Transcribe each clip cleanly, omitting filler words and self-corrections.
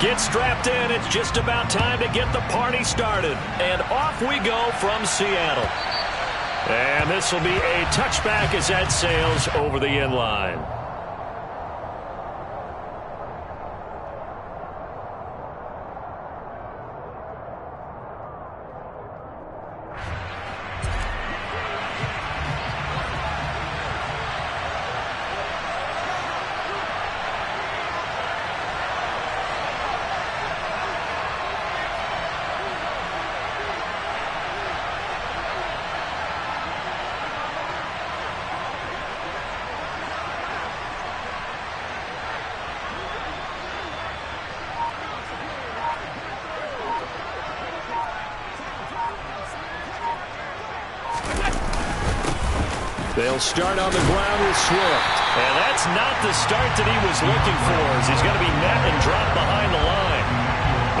Get strapped in. It's just about time to get the party started. And off we go from Seattle. And this will be a touchback as that sails over the end line. They'll start on the ground with Swift. And that's not the start that he was looking for, as he's going to be met and dropped behind the line.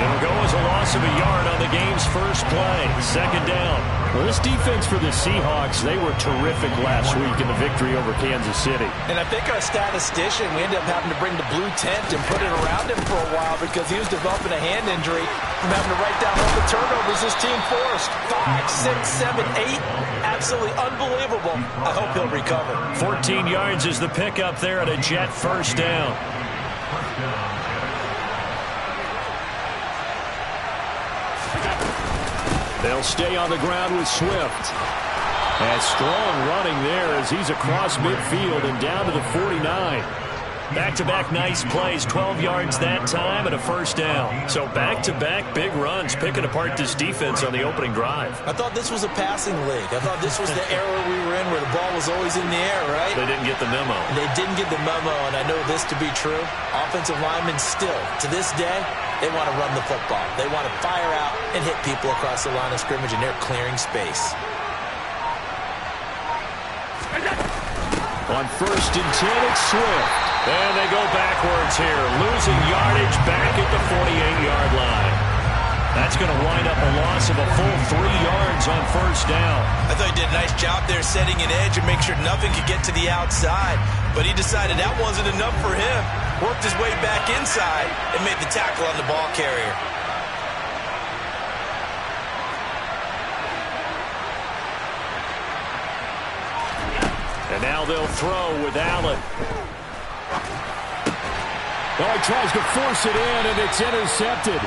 It'll go as a loss of a yard on the game's first play. Second down. Well, this defense for the Seahawks, they were terrific last week in the victory over Kansas City. And I think our statistician, we ended up having to bring the blue tent and put it around him for a while because he was developing a hand injury from having to write down all the turnovers his team forced. 5, 6, 7, 8. Absolutely unbelievable. I hope he'll recover. 14 yards is the pickup there at a Jet first down. They'll stay on the ground with Swift. And strong running there as he's across midfield and down to the 49. Back-to-back nice plays, 12 yards that time and a first down. So back-to-back big runs, picking apart this defense on the opening drive. I thought this was a passing league. I thought this was the era we were in where the ball was always in the air, right? They didn't get the memo. They didn't get the memo, and I know this to be true. Offensive linemen still, to this day, they want to run the football. They want to fire out and hit people across the line of scrimmage, and they're clearing space. On first and 10, it's Swift. And they go backwards here, losing yardage back at the 48-yard line. That's going to wind up a loss of a full 3 yards on first down. I thought he did a nice job there setting an edge and make sure nothing could get to the outside. But he decided that wasn't enough for him. Worked his way back inside and made the tackle on the ball carrier. And now they'll throw with Allen. Oh, he tries to force it in, and it's intercepted.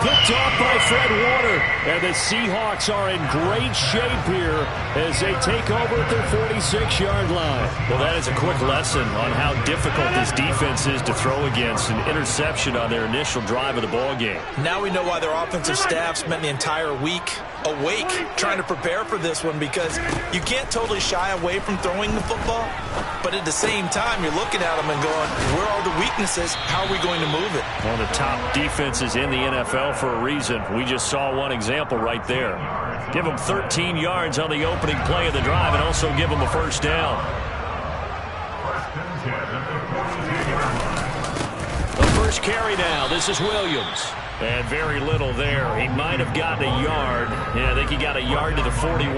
Picked off by Fred Warner. And the Seahawks are in great shape here as they take over at their 46-yard line. Well, that is a quick lesson on how difficult this defense is to throw against. An interception on their initial drive of the ball game. Now we know why their offensive staff spent the entire week awake trying to prepare for this one, because you can't totally shy away from throwing the football, but at the same time you're looking at them and going, where are the weaknesses? How are we going to move it? One of the top defenses in the NFL for a reason. We just saw one example right there. Give them 13 yards on the opening play of the drive and also give them a first down. The first carry now. This is Williams. And very little there. He might have gotten a yard. Yeah, I think he got a yard to the 41.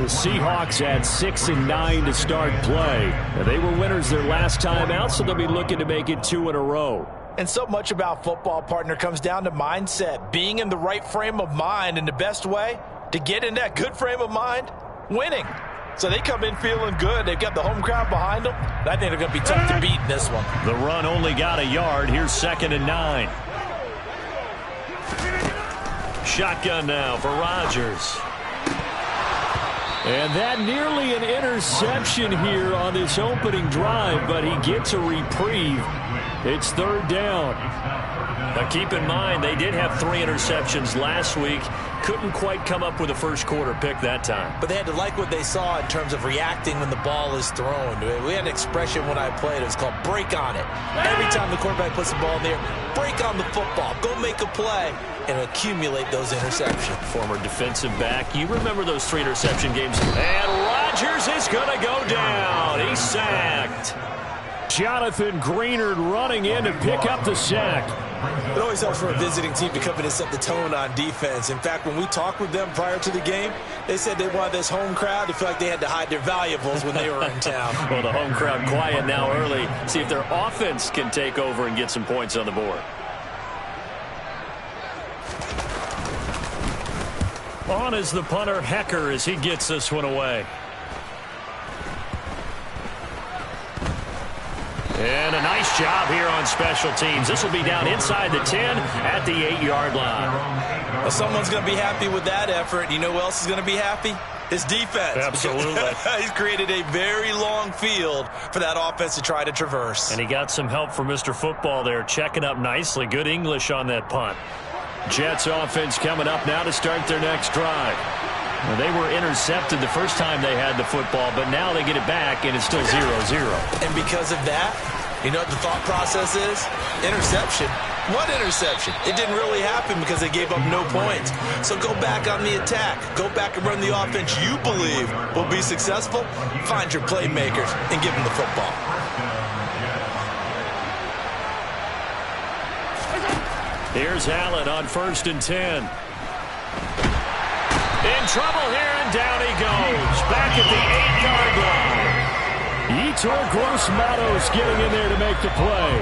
The Seahawks had 6 and 9 to start play. And they were winners their last time out, so they'll be looking to make it 2 in a row. And so much about football, partner, comes down to mindset. Being in the right frame of mind, and the best way to get in that good frame of mind, winning. So they come in feeling good. They've got the home crowd behind them. I think they're going to be tough to beat in this one. The run only got a yard. Here's 2nd and 9. Shotgun now for Rodgers. And that nearly an interception here on this opening drive, but he gets a reprieve. It's 3rd down. Now keep in mind, they did have 3 interceptions last week. Couldn't quite come up with a first quarter pick that time. But they had to like what they saw in terms of reacting when the ball is thrown. We had an expression when I played. It was called break on it. Every time the quarterback puts the ball in there, break on the football. Go make a play and accumulate those interceptions. Former defensive back. You remember those 3 interception games. And Rodgers is going to go down. He's sacked. Jonathan Greenard running in to pick up the sack. It always helps for a visiting team to come in and set the tone on defense. In fact, when we talked with them prior to the game, they said they wanted this home crowd to feel like they had to hide their valuables when they were in town. Well, the home crowd quiet now early. See if their offense can take over and get some points on the board. On is the punter, Hecker, as he gets this one away. And a nice job here on special teams. This will be down inside the 10 at the 8-yard line. Well, someone's going to be happy with that effort. You know who else is going to be happy? His defense. Absolutely. He's created a very long field for that offense to try to traverse. And he got some help from Mr. Football there, checking up nicely. Good English on that punt. Jets offense coming up now to start their next drive. Well, they were intercepted the first time they had the football, but now they get it back, and it's still 0-0. And because of that, you know what the thought process is? Interception. What interception? It didn't really happen because they gave up no points. So go back on the attack. Go back and run the offense you believe will be successful. Find your playmakers and give them the football. Here's Allen on 1st and 10. In trouble here, and down he goes. Back at the 8-yard line. Yetur Gross-Matos getting in there to make the play.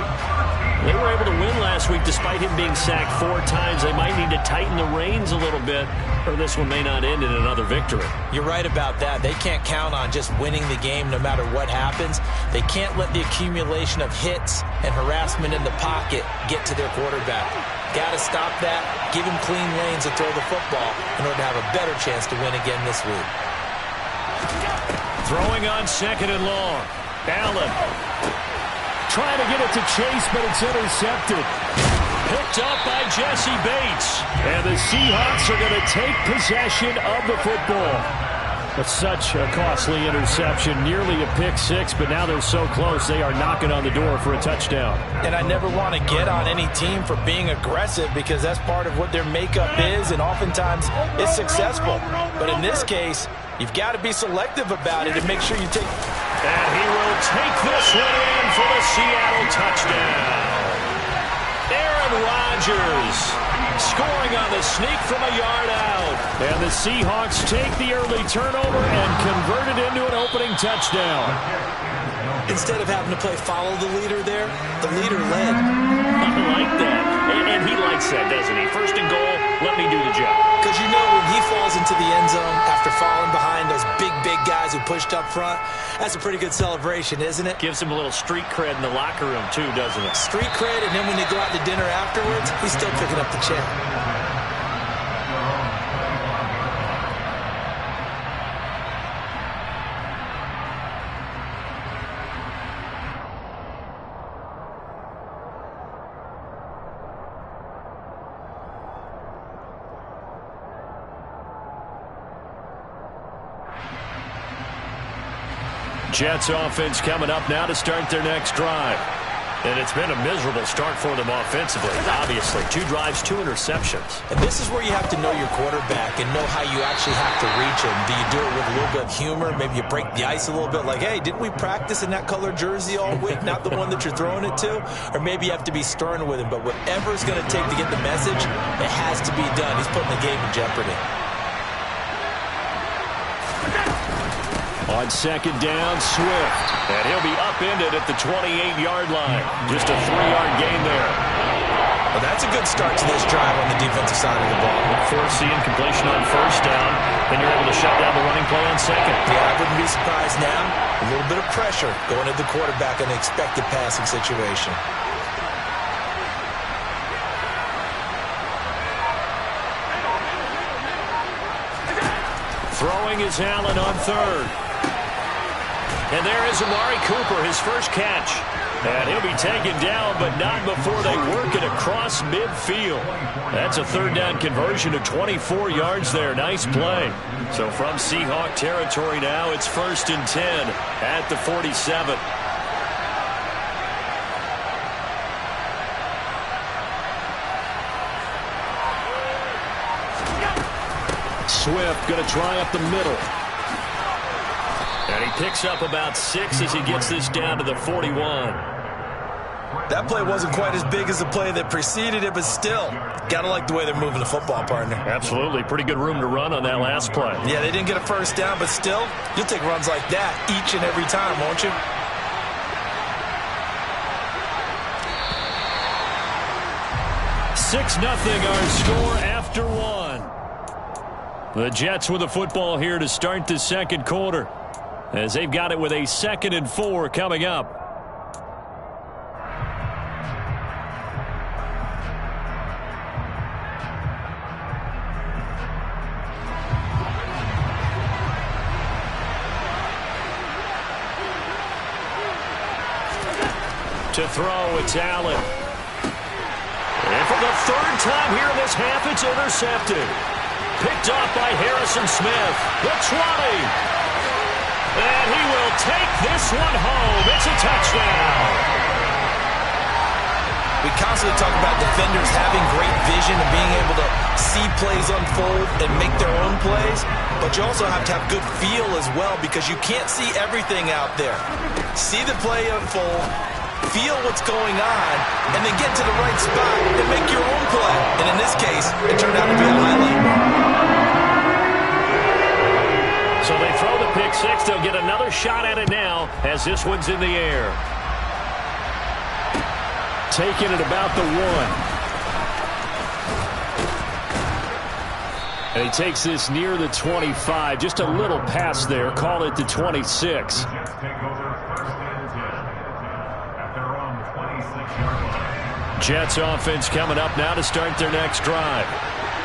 They were able to win last week despite him being sacked 4 times. They might need to tighten the reins a little bit, or this one may not end in another victory. You're right about that. They can't count on just winning the game no matter what happens. They can't let the accumulation of hits and harassment in the pocket get to their quarterback. Got to stop that, give him clean lanes to throw the football in order to have a better chance to win again this week. Throwing on 2nd and long. Allen trying to get it to Chase, but it's intercepted. Picked up by Jesse Bates. And the Seahawks are going to take possession of the football. But such a costly interception, nearly a pick 6, but now they're so close they are knocking on the door for a touchdown. And I never want to get on any team for being aggressive because that's part of what their makeup is, and oftentimes it's successful. But in this case, you've got to be selective about it and make sure you take... And he will take this one in for the Seattle touchdown. Aaron Rodgers scoring on the sneak from a yard out. And the Seahawks take the early turnover and convert it into an opening touchdown. Instead of having to play follow the leader there, the leader led. I like that. And he likes that, doesn't he? 1st and goal, let me do the job. Because you know when he falls into the end zone after falling behind those big guys who pushed up front, that's a pretty good celebration, isn't it? Gives him a little street cred in the locker room, too, doesn't it? Street cred, and then when they go out to dinner afterwards, he's still picking up the check. Jets offense coming up now to start their next drive. And it's been a miserable start for them offensively, obviously. 2 drives, 2 interceptions. And this is where you have to know your quarterback and know how you actually have to reach him. Do you do it with a little bit of humor? Maybe you break the ice a little bit like, hey, didn't we practice in that color jersey all week, not the one that you're throwing it to? Or maybe you have to be stern with him. But whatever it's going to take to get the message, it has to be done. He's putting the game in jeopardy. On 2nd down, Swift. And he'll be upended at the 28-yard line. Just a 3-yard gain there. Well, that's a good start to this drive on the defensive side of the ball. Force the incompletion on 1st down. Then you're able to shut down the running play on 2nd. Yeah, I wouldn't be surprised now. A little bit of pressure going to the quarterback in an expected passing situation. Throwing is Allen on 3rd. And there is Amari Cooper, his first catch. And he'll be taken down, but not before they work it across midfield. That's a 3rd down conversion of 24 yards there. Nice play. So from Seahawk territory now, it's 1st and 10 at the 47. Swift going to try up the middle. And he picks up about 6 as he gets this down to the 41. That play wasn't quite as big as the play that preceded it, but still, got to like the way they're moving the football, partner. Absolutely. Pretty good room to run on that last play. Yeah, they didn't get a first down, but still, you'll take runs like that each and every time, won't you? 6-0 our score after one. The Jets with the football here to start the second quarter, as they've got it with a 2nd and 4 coming up. To throw, it's Allen. And for the 3rd time here in this half, it's intercepted. Picked off by Harrison Smith. The 20. And he will take this one home. It's a touchdown. We constantly talk about defenders having great vision and being able to see plays unfold and make their own plays. But you also have to have good feel as well, because you can't see everything out there. See the play unfold, feel what's going on, and then get to the right spot and make your own play. And in this case, it turned out to be a highlight. So they throw the pick six. They'll get another shot at it now as this one's in the air. Taking it about the 1. And he takes this near the 25. Just a little pass there. Call it the 26. Jets offense coming up now to start their next drive.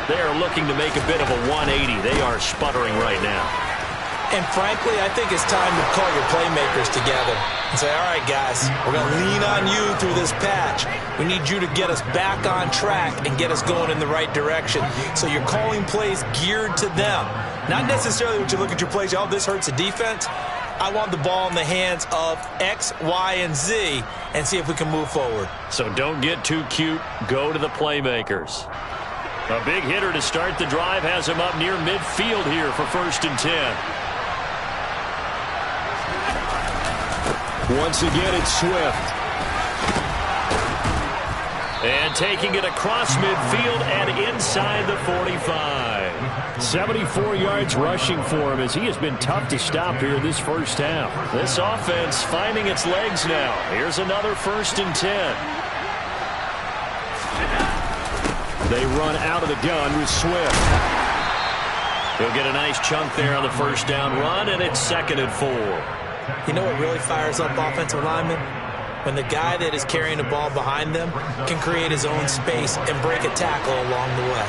They are looking to make a bit of a 180. They are sputtering right now. And frankly, I think it's time to call your playmakers together and say, all right, guys, we're going to lean on you through this patch. We need you to get us back on track and get us going in the right direction. So you're calling plays geared to them. Not necessarily when you look at your plays, oh, this hurts the defense. I want the ball in the hands of X, Y, and Z and see if we can move forward. So don't get too cute. Go to the playmakers. A big hitter to start the drive has him up near midfield here for 1st and 10. Once again, it's Swift. And taking it across midfield and inside the 45. 74 yards rushing for him, as he has been tough to stop here this first half. This offense finding its legs now. Here's another 1st and 10. They run out of the gun with Swift. He'll get a nice chunk there on the 1st down run, and it's 2nd and 4. You know what really fires up offensive linemen? When the guy that is carrying the ball behind them can create his own space and break a tackle along the way.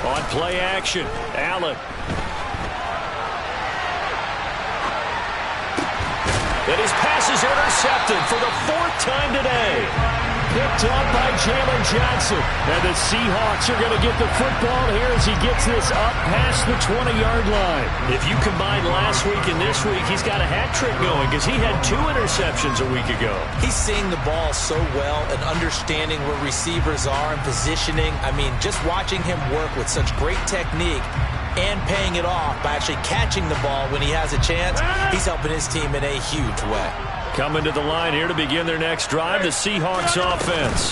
On play action, Allen. And his pass is intercepted for the 4th time today. Picked up by Jalen Johnson. And the Seahawks are going to get the football here as he gets this up past the 20-yard line. If you combine last week and this week, he's got a hat trick going because he had 2 interceptions a week ago. He's seeing the ball so well and understanding where receivers are and positioning. I mean, just watching him work with such great technique and paying it off by actually catching the ball when he has a chance, he's helping his team in a huge way. Coming to the line here to begin their next drive, the Seahawks offense.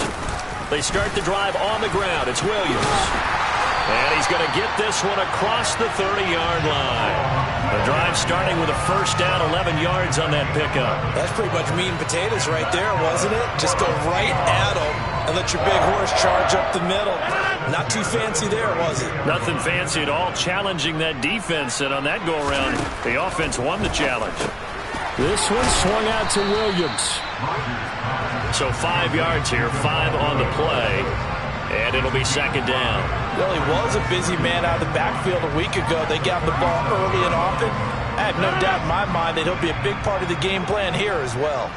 They start the drive on the ground. It's Williams. And he's going to get this one across the 30-yard line. The drive starting with a 1st down, 11 yards on that pickup. That's pretty much meat and potatoes right there, wasn't it? Just go right at him and let your big horse charge up the middle. Not too fancy there, was it? Nothing fancy at all, challenging that defense. And on that go-around, the offense won the challenge. This one swung out to Williams. So 5 yards here, 5 on the play. And it'll be 2nd down. Well, he was a busy man out of the backfield a week ago. They got the ball early and often. I have no doubt in my mind that he'll be a big part of the game plan here as well.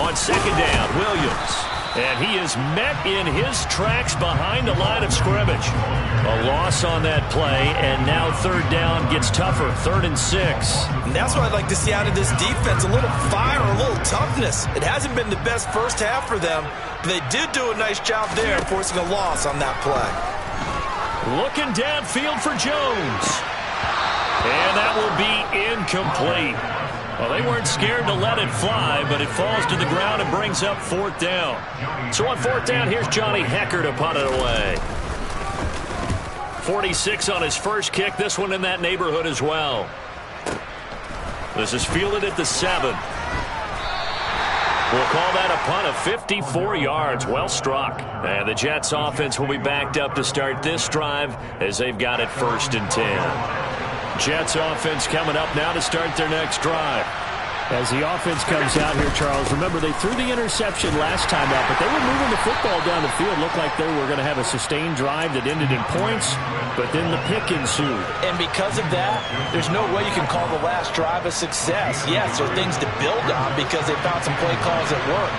On 2nd down, Williams. And he is met in his tracks behind the line of scrimmage. A loss on that play, and now 3rd down gets tougher, 3rd and 6. And that's what I'd like to see out of this defense, a little fire, a little toughness. It hasn't been the best first half for them, but they did do a nice job there forcing a loss on that play. Looking downfield for Jones. And that will be incomplete. Well, they weren't scared to let it fly, but it falls to the ground and brings up 4th down. So on 4th down, here's Johnny Hecker to punt it away. 46 on his first kick. This one in that neighborhood as well. This is fielded at the 7. We'll call that a punt of 54 yards. Well struck. And the Jets offense will be backed up to start this drive as they've got it 1st and 10. Jets offense coming up now to start their next drive. As the offense comes out here, Charles, remember they threw the interception last time out, but they were moving the football down the field. Looked like they were going to have a sustained drive that ended in points, but then the pick ensued. And because of that, there's no way you can call the last drive a success. Yes, there are things to build on because they found some play calls that work.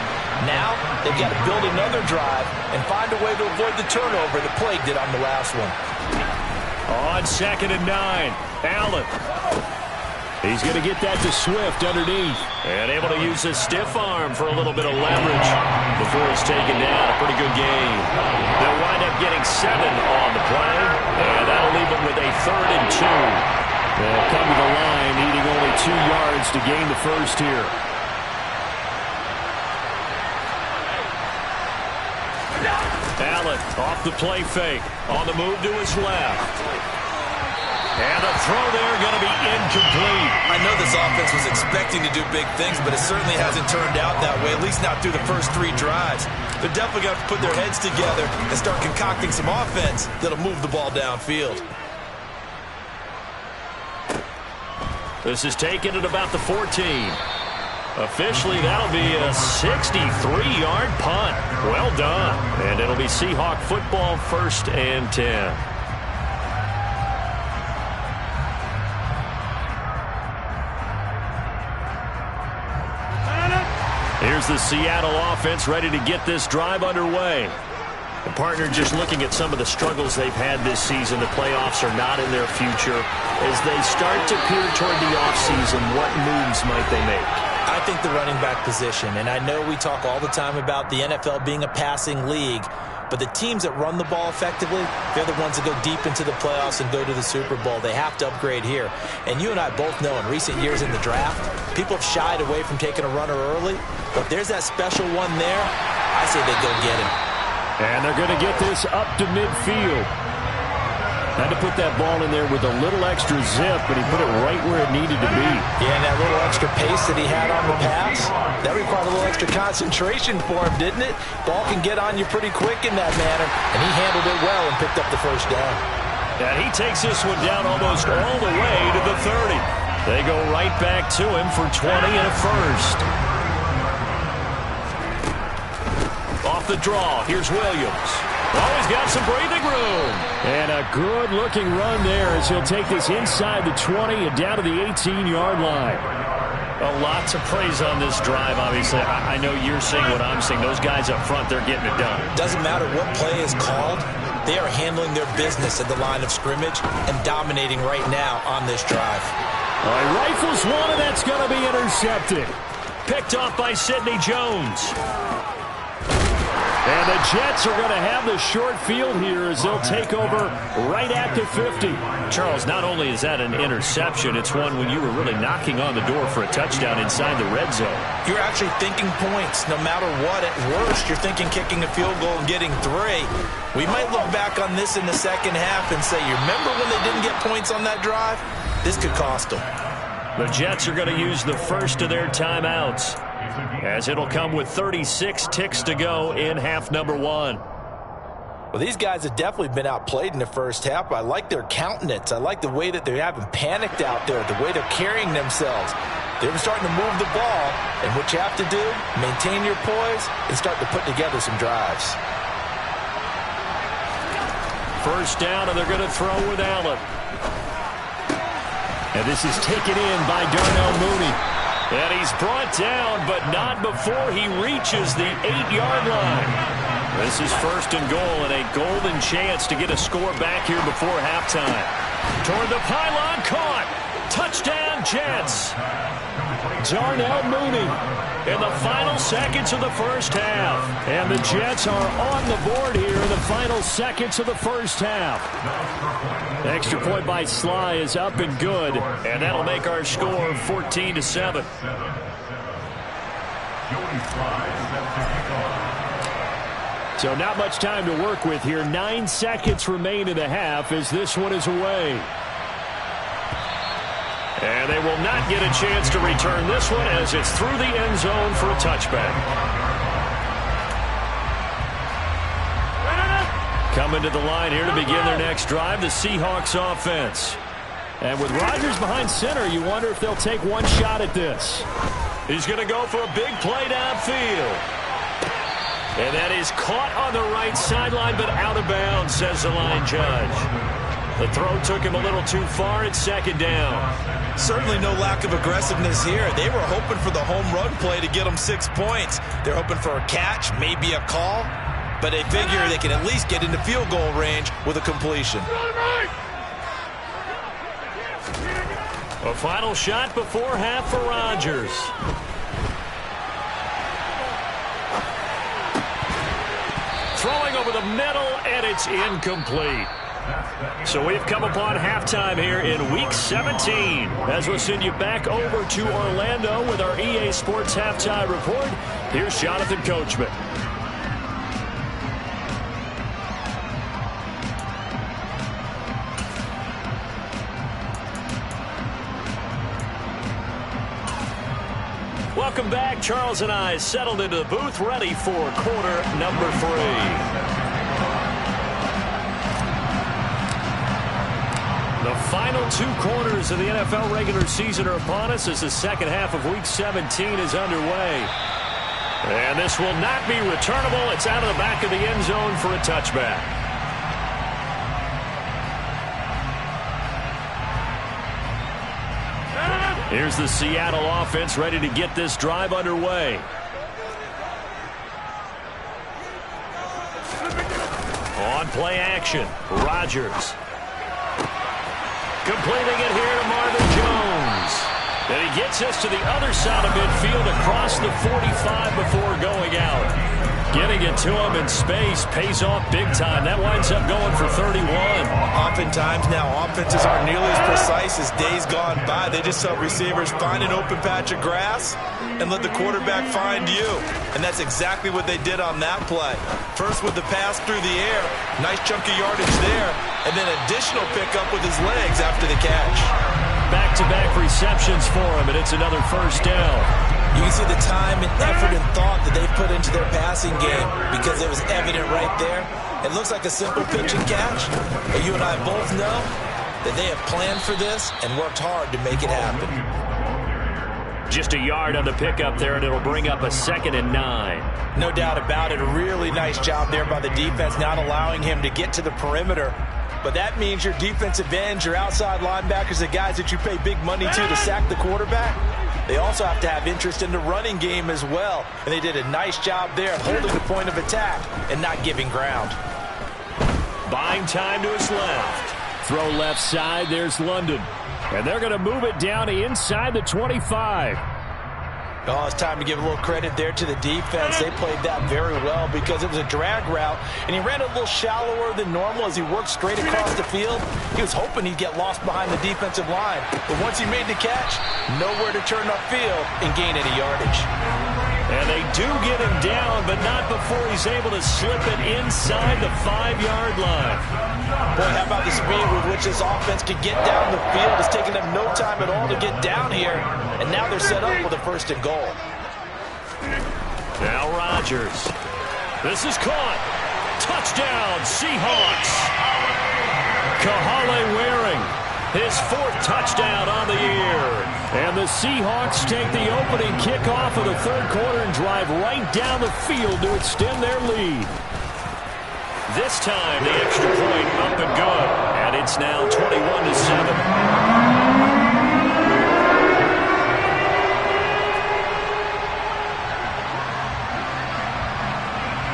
Now, they've got to build another drive and find a way to avoid the turnover that plagued it on the last one. On 2nd and 9, Allen. He's going to get that to Swift underneath. And able to use his stiff arm for a little bit of leverage before he's taken down. A pretty good game. They'll wind up getting 7 on the play. And that'll leave them with a 3rd and 2. They'll come to the line needing only 2 yards to gain the first here. Allen off the play fake. On the move to his left. And the throw there going to be incomplete. I know this offense was expecting to do big things, but it certainly hasn't turned out that way, at least not through the first 3 drives. They're definitely going to have to put their heads together and start concocting some offense that'll move the ball downfield. This is taken at about the 14. Officially, that'll be a 63-yard punt. Well done. And it'll be Seahawk football 1st and 10. Here's the Seattle offense ready to get this drive underway. The partner just looking at some of the struggles they've had this season. The playoffs are not in their future. As they start to peer toward the offseason, what moves might they make? I think the running back position, and I know we talk all the time about the NFL being a passing league, but the teams that run the ball effectively, they're the ones that go deep into the playoffs and go to the Super Bowl. They have to upgrade here. And you and I both know in recent years in the draft, people have shied away from taking a runner early. But if there's that special one there, I say they go get him. And they're going to get this up to midfield. Had to put that ball in there with a little extra zip, but he put it right where it needed to be. Yeah, and that little extra pace that he had on the pass, that required a little extra concentration for him, didn't it? Ball can get on you pretty quick in that manner, and he handled it well and picked up the 1st down. And he takes this one down almost all the way to the 30. They go right back to him for 20 and a 1st. Off the draw, here's Williams. Oh, he's got some breathing room. And a good-looking run there as he'll take this inside the 20 and down to the 18-yard line. A lot to praise on this drive, obviously. I know you're seeing what I'm seeing. Those guys up front, they're getting it done. Doesn't matter what play is called. They are handling their business at the line of scrimmage and dominating right now on this drive. All right, rifles one, and that's going to be intercepted. Picked off by Sidney Jones. And the Jets are going to have the short field here as they'll take over right at the 50. Charles, not only is that an interception, it's one when you were really knocking on the door for a touchdown inside the red zone. You're actually thinking points no matter what. At worst, you're thinking kicking a field goal and getting 3. We might look back on this in the second half and say, you remember when they didn't get points on that drive? This could cost them. The Jets are going to use the first of their timeouts, as it'll come with 36 ticks to go in half number 1. Well, these guys have definitely been outplayed in the first half. I like their countenance. I like the way that they haven't panicked out there, the way they're carrying themselves. They're starting to move the ball, and what you have to do, maintain your poise and start to put together some drives. First down, and they're going to throw with Allen. And this is taken in by Darnell Mooney. And he's brought down, but not before he reaches the 8-yard line. This is 1st and goal, and a golden chance to get a score back here before halftime. Toward the pylon, caught. Touchdown, Jets. Darnell Mooney in the final seconds of the first half. And the Jets are on the board here in the final seconds of the first half. The extra point by Sly is up and good. And that'll make our score 14-7. So not much time to work with here. 9 seconds remain in the half as this one is away. And they will not get a chance to return this one as it's through the end zone for a touchback. Coming to the line here to begin their next drive, the Seahawks offense. And with Rodgers behind center, you wonder if they'll take one shot at this. He's going to go for a big play downfield. And that is caught on the right sideline, but out of bounds, says the line judge. The throw took him a little too far. It's second down. Certainly no lack of aggressiveness here. They were hoping for the home run play to get them 6 points. They're hoping for a catch, maybe a call, but they figure they can at least get into field goal range with a completion. A final shot before half for Rodgers. Throwing over the middle, and it's incomplete. So we've come upon halftime here in Week 17. As we'll send you back over to Orlando with our EA Sports Halftime Report, here's Jonathan Coachman. Welcome back. Charles and I settled into the booth, ready for quarter number 3. The final 2 quarters of the NFL regular season are upon us as the second half of Week 17 is underway. And this will not be returnable. It's out of the back of the end zone for a touchback. Here's the Seattle offense ready to get this drive underway. On play action, Rodgers. Completing it here to Marvin Jones. And he gets us to the other side of midfield across the 45 before going out. Getting it to him in space pays off big time. That winds up going for 31. Oftentimes now, offenses aren't nearly as precise as days gone by. They just help receivers find an open patch of grass and let the quarterback find you. And that's exactly what they did on that play. First with the pass through the air. Nice chunk of yardage there. And then additional pickup with his legs after the catch. Back-to-back receptions for him, and it's another first down. You can see the time and effort and thought that they put into their passing game because it was evident right there. It looks like a simple pitch and catch, but you and I both know that they have planned for this and worked hard to make it happen. Just a yard on the pickup there, and it'll bring up a 2nd and 9. No doubt about it. A really nice job there by the defense, not allowing him to get to the perimeter. But that means your defensive ends, your outside linebackers, the guys that you pay big money to sack the quarterback, they also have to have interest in the running game as well. And they did a nice job there holding the point of attack and not giving ground. Buying time to his left. Throw left side, there's London. And they're going to move it down to inside the 25. Oh, it's time to give a little credit there to the defense. They played that very well because it was a drag route, and he ran a little shallower than normal as he worked straight across the field. He was hoping he'd get lost behind the defensive line, but once he made the catch, nowhere to turn upfield and gain any yardage. And they do get him down, but not before he's able to slip it inside the 5-yard line. Boy, how about the speed with which this offense could get down the field? It's taken them no time at all to get down here, and now they're set up with a 1st and goal. Now Rodgers. This is caught. Touchdown, Seahawks. Kahale Waring, his 4th touchdown on the year. And the Seahawks take the opening kickoff of the 3rd quarter and drive right down the field to extend their lead. This time, the extra point up and good. And it's now 21-7.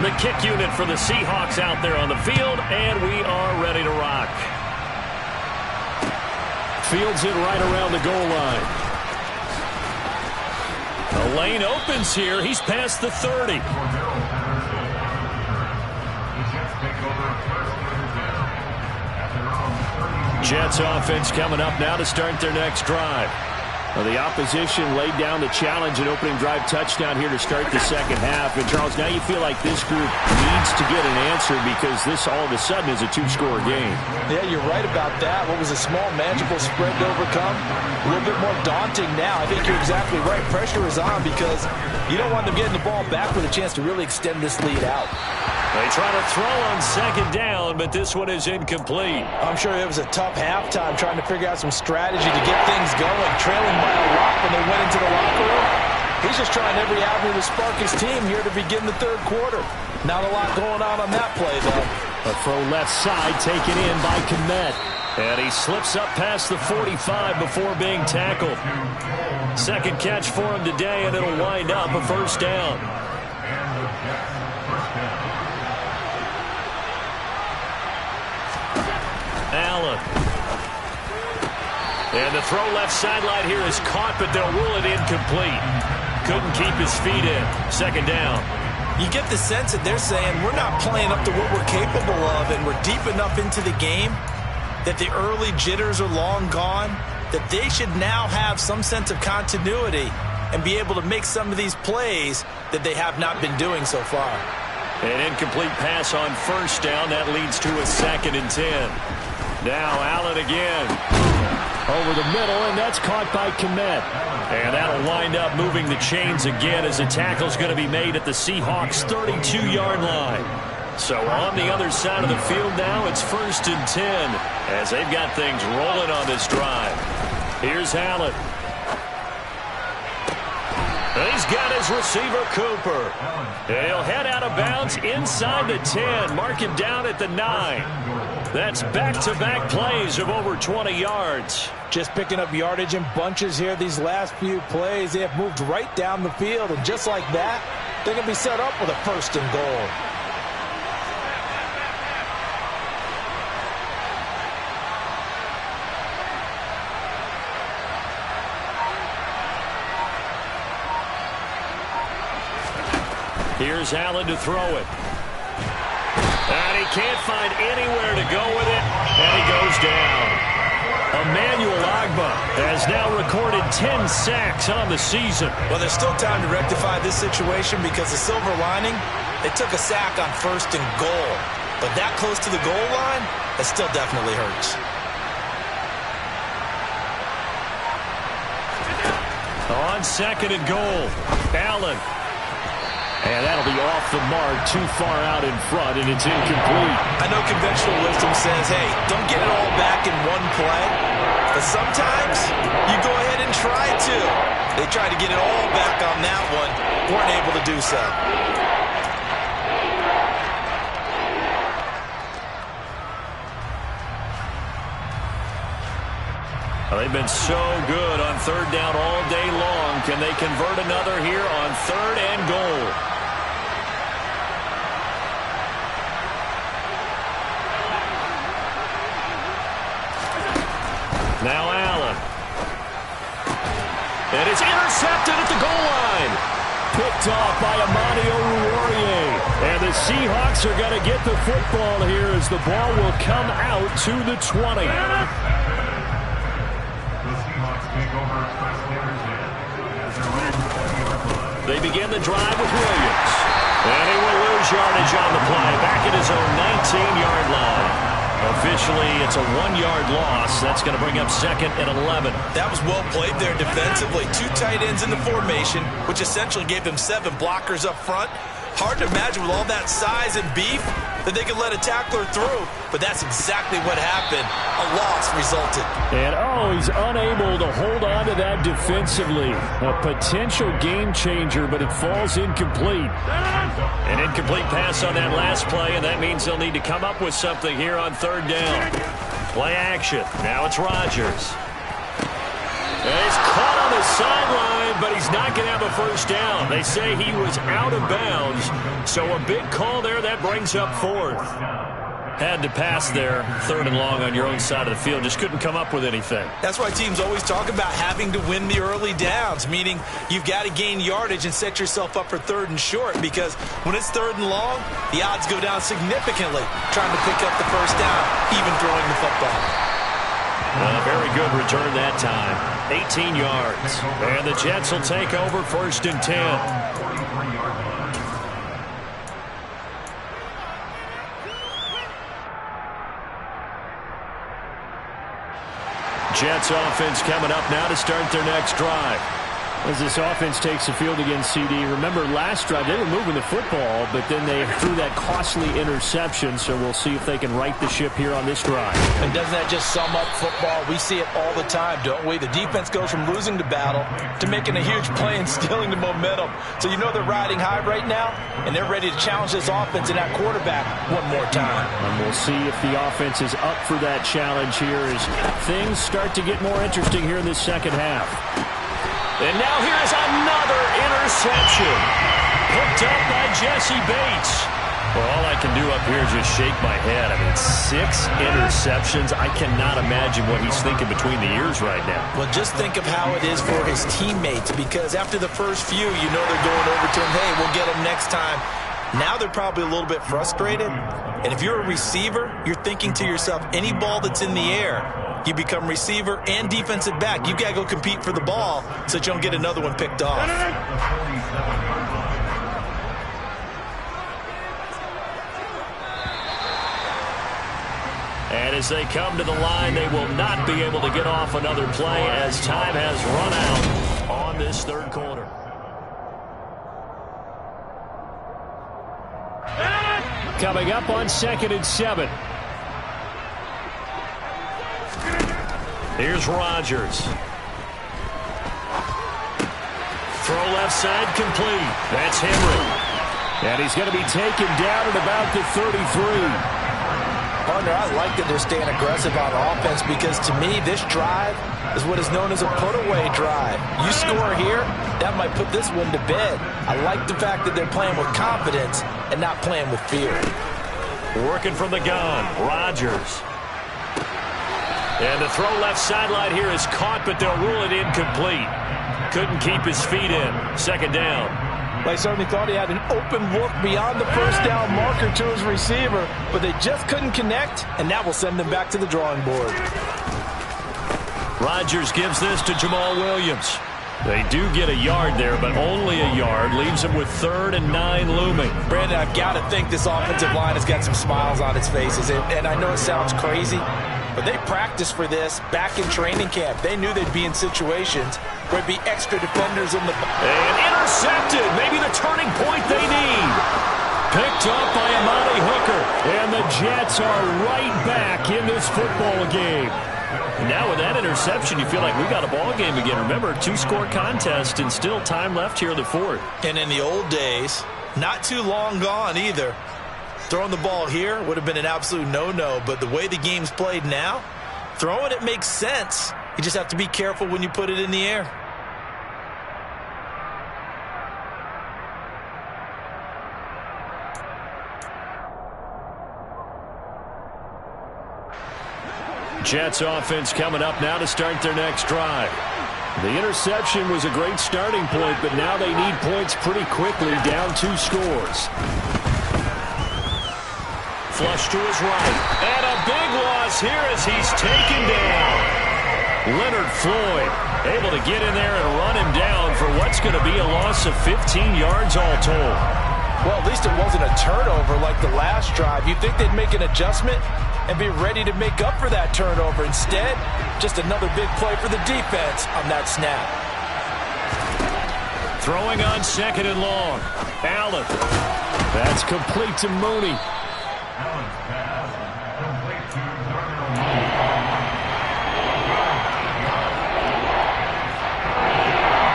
The kick unit for the Seahawks out there on the field, and we are ready to rock. fields it right around the goal line. The lane opens here. He's past the 30. Jets offense coming up now to start their next drive. Well, the opposition laid down the challenge and opening drive touchdown here to start the second half. And, Charles, now you feel like this group needs to get an answer because this all of a sudden is a two-score game. Yeah, you're right about that. What was a small, manageable spread to overcome? A little bit more daunting now. I think you're exactly right. Pressure is on because you don't want them getting the ball back with a chance to really extend this lead out. They try to throw on second down, but this one is incomplete. I'm sure it was a tough halftime trying to figure out some strategy to get things going. Trailing by a lot when they went into the locker room. He's just trying every avenue to spark his team here to begin the third quarter. Not a lot going on that play, though. A throw left side taken in by Kmet. And he slips up past the 45 before being tackled. Second catch for him today, and it'll wind up a first down. Allen. And the throw left sideline here is caught, but they'll rule it incomplete. Couldn't keep his feet in. Second down. You get the sense that they're saying we're not playing up to what we're capable of, and we're deep enough into the game that the early jitters are long gone, that they should now have some sense of continuity and be able to make some of these plays that they have not been doing so far. An incomplete pass on first down. That leads to a 2nd and 10. Now Allen again. Over the middle, and that's caught by Kmet. And that'll wind up moving the chains again as the tackle's going to be made at the Seahawks' 32-yard line. So on the other side of the field now, it's 1st and 10 as they've got things rolling on this drive. Here's Allen. He's got his receiver, Cooper. He'll head out of bounds inside the 10. Mark him down at the 9. That's back-to-back plays of over 20 yards. Just picking up yardage in bunches here these last few plays. They have moved right down the field, and just like that, they're going to be set up with a 1st and goal. Here's Allen to throw it. And he can't find anywhere to go with it, and he goes down. Emmanuel Ogbah has now recorded 10 sacks on the season. Well, there's still time to rectify this situation because the silver lining, they took a sack on 1st and goal. But that close to the goal line, that still definitely hurts. On 2nd and goal, Allen. And that'll be off the mark, too far out in front, and it's incomplete. I know conventional wisdom says, hey, don't get it all back in one play. But sometimes you go ahead and try to. They tried to get it all back on that one, weren't able to do so. Well, they've been so good on 3rd down all day long. Can they convert another here on 3rd and goal? Now Allen. And it's intercepted at the goal line. Picked off by Amani Oruwariye. And the Seahawks are going to get the football here as the ball will come out to the 20. They begin the drive with Williams. And he will lose yardage on the play. Back at his own 19-yard line. Officially, it's a 1-yard loss. That's going to bring up 2nd and 11. That was well played there defensively. 2 tight ends in the formation, which essentially gave them 7 blockers up front. Hard to imagine with all that size and beef that they could let a tackler through, but that's exactly what happened. A loss resulted. And, he's unable to hold on to that defensively. A potential game changer, but it falls incomplete. An incomplete pass on that last play, and that means they'll need to come up with something here on 3rd down. Play action. Now it's Rodgers. And he's caught on the sideline, but he's not going to have a first down. They say he was out of bounds, so a big call there that brings up 4th. Had to pass there, 3rd and long on your own side of the field. Just couldn't come up with anything. That's why teams always talk about having to win the early downs, meaning you've got to gain yardage and set yourself up for 3rd and short, because when it's 3rd and long, the odds go down significantly trying to pick up the first down, even throwing the football. Very good return that time. 18 yards. And the Jets will take over 1st and 10. Jets offense coming up now to start their next drive. As this offense takes the field against CD, remember last drive they were moving the football, but then they threw that costly interception, so we'll see if they can right the ship here on this drive. And doesn't that just sum up football? We see it all the time, don't we? The defense goes from losing the battle to making a huge play and stealing the momentum. So you know they're riding high right now, and they're ready to challenge this offense and that quarterback one more time. And we'll see if the offense is up for that challenge here as things start to get more interesting here in this second half. And now here's another interception. Picked up by Jesse Bates. Well, all I can do up here is just shake my head. I mean, 6 interceptions. I cannot imagine what he's thinking between the ears right now. Well, just think of how it is for his teammates, because after the first few, you know they're going over to him, hey, we'll get him next time. Now they're probably a little bit frustrated. And if you're a receiver, you're thinking to yourself, any ball that's in the air, you become receiver and defensive back. You've got to go compete for the ball so that you don't get another one picked off. And as they come to the line, they will not be able to get off another play as time has run out on this 3rd quarter. Coming up on 2nd and 7. Here's Rodgers. Throw left side complete. That's Henry. And he's going to be taken down at about the 33. Partner, I like that they're staying aggressive on offense, because to me, this drive is what is known as a put-away drive. You score here, that might put this one to bed. I like the fact that they're playing with confidence and not playing with fear. Working from the gun, Rodgers. And the throw left sideline here is caught, but they'll rule it incomplete. Couldn't keep his feet in. 2nd down. They certainly thought he had an open look beyond the first down marker to his receiver, but they just couldn't connect, and that will send them back to the drawing board. Rodgers gives this to Jamal Williams. They do get a yard there, but only a yard. Leaves them with 3rd and 9 looming. Brandon, I've got to think this offensive line has got some smiles on its faces, and I know it sounds crazy, but they practiced for this back in training camp. They knew they'd be in situations where there'd be extra defenders in the... And intercepted. Maybe the turning point they need. Picked up by Amani Hooker. And the Jets are right back in this football game. And now with that interception, you feel like we got a ball game again. Remember, 2-score contest and still time left here in the 4th. And in the old days, not too long gone either, throwing the ball here would have been an absolute no-no, but the way the game's played now, throwing it makes sense. You just have to be careful when you put it in the air. Jets offense coming up now to start their next drive. The interception was a great starting point, but now they need points pretty quickly, down 2 scores. Flush to his right. And a big loss here as he's taken down. Leonard Floyd able to get in there and run him down for what's going to be a loss of 15 yards all told. Well, at least it wasn't a turnover like the last drive. You'd think they'd make an adjustment and be ready to make up for that turnover. Instead, just another big play for the defense on that snap. Throwing on 2nd and long. Allen. That's complete to Mooney.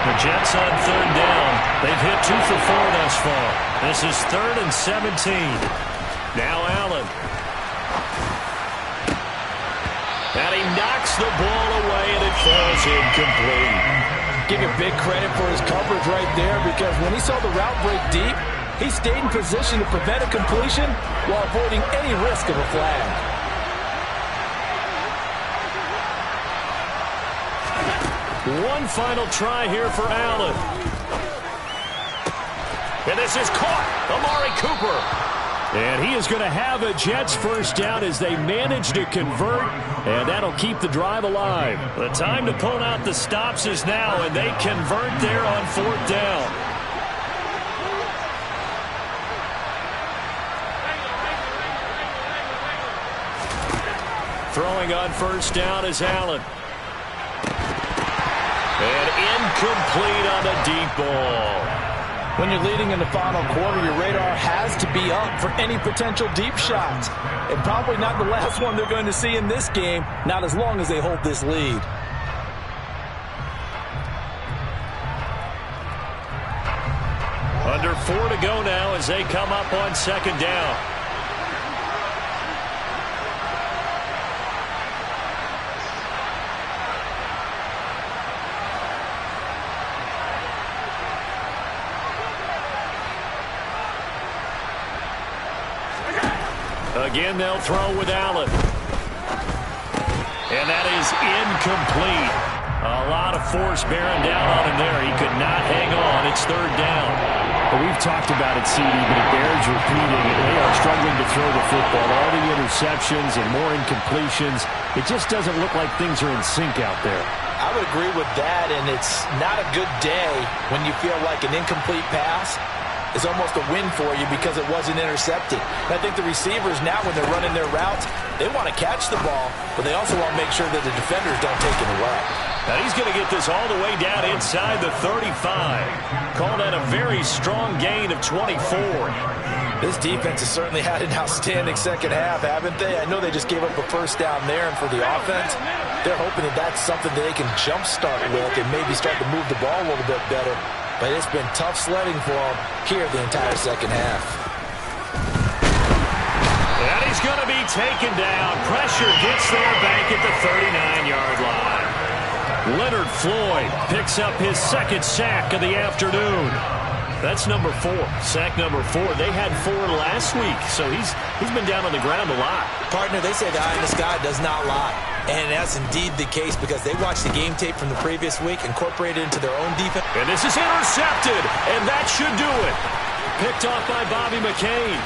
The Jets on 3rd down. They've hit 2 for 4 thus far. This is 3rd and 17. Now Allen. And he knocks the ball away, and it falls incomplete. Give him big credit for his coverage right there, because when he saw the route break deep, He stayed in position to prevent a completion while avoiding any risk of a flag. One final try here for Allen. And this is caught. Amari Cooper. And he is going to have a Jets first down as they manage to convert, and that'll keep the drive alive. The time to pull out the stops is now, and they convert there on fourth down. Throwing on first down is Allen. And incomplete on the deep ball. When you're leading in the final quarter, your radar has to be up for any potential deep shots. And probably not the last one they're going to see in this game, not as long as they hold this lead. Under 4 to go now as they come up on second down. Again, they'll throw with Allen. And that is incomplete. A lot of force bearing down on him there. He could not hang on. It's third down. Well, we've talked about it, CD, but it bears repeating. They are struggling to throw the football. All the interceptions and more incompletions. It just doesn't look like things are in sync out there. I would agree with that, and it's not a good day when you feel like an incomplete pass is almost a win for you because it wasn't intercepted. And I think the receivers now, when they're running their routes, they want to catch the ball, but they also want to make sure that the defenders don't take it away. Now he's going to get this all the way down inside the 35. Call that a very strong gain of 24. This defense has certainly had an outstanding second half, haven't they? I know they just gave up a first down there, and for the offense, they're hoping that that's something that they can jumpstart with and maybe start to move the ball a little bit better. But it's been tough sledding for them here the entire second half. And he's going to be taken down. Pressure gets there back at the 39-yard line. Leonard Floyd picks up his second sack of the afternoon. That's number 4. Sack number 4. They had 4 last week, so he's been down on the ground a lot. Partner, they say the eye in the sky does not lie. And that's indeed the case because they watched the game tape from the previous week, incorporated into their own defense. And this is intercepted, and that should do it. Picked off by Bobby McCain.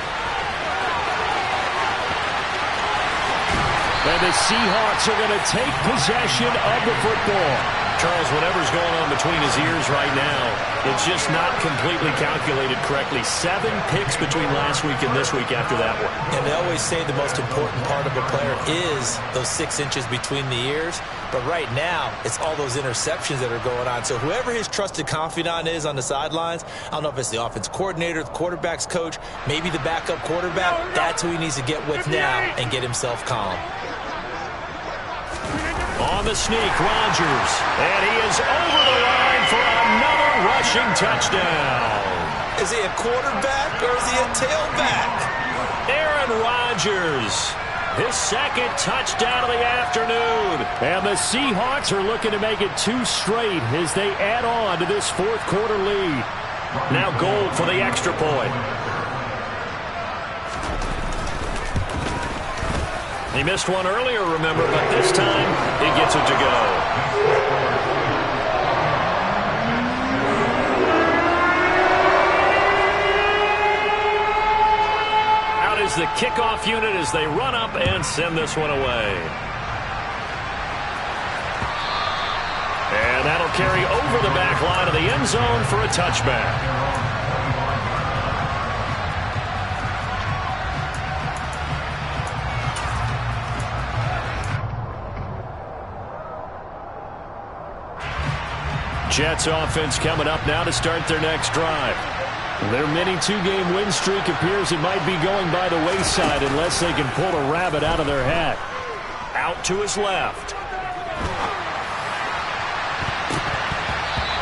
And the Seahawks are going to take possession of the football. Charles, whatever's going on between his ears right now, it's just not completely calculated correctly. 7 picks between last week and this week after that one. And they always say the most important part of a player is those 6 inches between the ears. But right now, it's all those interceptions that are going on. So whoever his trusted confidant is on the sidelines, I don't know if it's the offense coordinator, the quarterback's coach, maybe the backup quarterback, that's who he needs to get with now and get himself calm. On the sneak, Rodgers. And he is over the line for another rushing touchdown. Is he a quarterback or is he a tailback? Aaron Rodgers, his second touchdown of the afternoon. And the Seahawks are looking to make it 2 straight as they add on to this fourth quarter lead. Now Gold for the extra point. He missed one earlier, remember, but this time he gets it to go. Out is the kickoff unit as they run up and send this one away. And that'll carry over the back line of the end zone for a touchback. Jets offense coming up now to start their next drive. Their mini 2-game win streak appears it might be going by the wayside unless they can pull a rabbit out of their hat. Out to his left.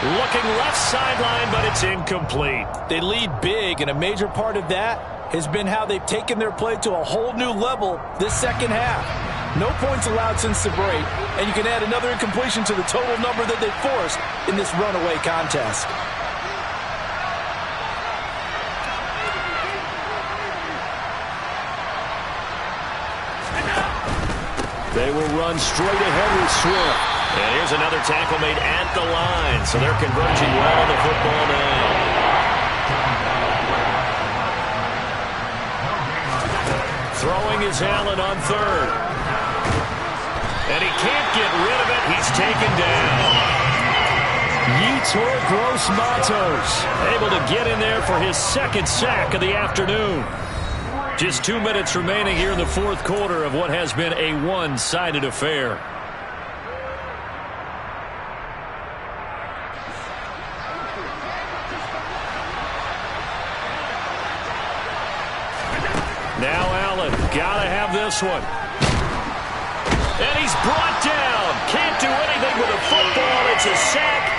Looking left sideline, but it's incomplete. They lead big, and a major part of that has been how they've taken their play to a whole new level this second half. No points allowed since the break, and you can add another incompletion to the total number that they forced in this runaway contest. They will run straight ahead with Swift. And here's another tackle made at the line. So they're converging well on the football now. Throwing is Allen on third. And he can't get rid of it. He's taken down. Yetur Gross-Matos able to get in there for his second sack of the afternoon. Just 2 minutes remaining here in the fourth quarter of what has been a one-sided affair. Now Allen, gotta have this one. And he's brought down. Can't do anything with a football. It's a sack.